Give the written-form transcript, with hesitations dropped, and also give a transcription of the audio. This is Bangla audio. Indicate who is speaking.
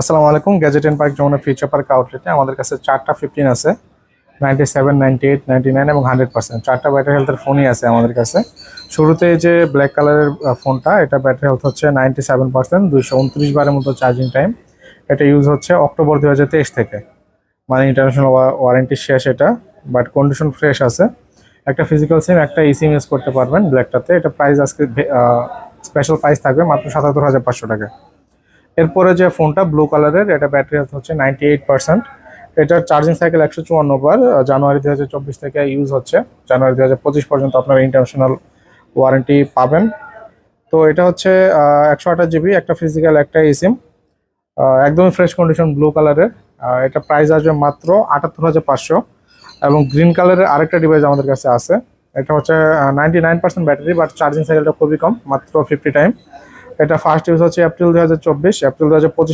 Speaker 1: আসসালামু আলাইকুম। Gadget and park Jamuna future park আউটলেটে আমাদের কাছে 4টা 15 আছে, 97, 98, 99 এবং 100%। 4টা ব্যাটারি হেলথের ফোনই আছে আমাদের কাছে। শুরুতে যে ব্ল্যাক কালারের ফোনটা, এটা ব্যাটারি হেলথ হচ্ছে 97%, 229 বারের মতো চার্জিং টাইম। এটা ইউজ হচ্ছে অক্টোবর 2023 থেকে, মানে ইন্টারন্যাশনাল ওয়ারেন্টি শেষ এটা, বাট কন্ডিশন ফ্রেশ আছে। একটা ফিজিক্যাল সিম, একটা ইসিম ইউজ করতে পারবেন ব্ল্যাকটাতে। এটা প্রাইস আজকে স্পেশাল প্রাইস থাকবে মাত্র 77,500 টাকা। এরপরে যে ফোনটা ব্লু কালারের, এটা ব্যাটারি হেলথ হচ্ছে 98%। এটার চার্জিং সাইকেল 154 বার। জানুয়ারি 2024 থেকে ইউজ হচ্ছে, জানুয়ারি 2025 পর্যন্ত আপনারা ইন্টারন্যাশনাল ওয়ারেন্টি পাবেন। তো এটা হচ্ছে 128 জিবি, একটা ফিজিক্যাল একটা এসিম, একদমই ফ্রেশ কন্ডিশন ব্লু কালারের। এটা প্রাইস আসবে মাত্র 78,500। এবং গ্রিন কালারের আরেকটা ডিভাইস আমাদের কাছে আছে। এটা হচ্ছে 99% ব্যাটারি, বাট চার্জিং সাইকেলটা খুবই কম, মাত্র 50 টাইম। এটা ফার্স্ট ইউজ হচ্ছে এপ্রিল 2024, এপ্রিল 2025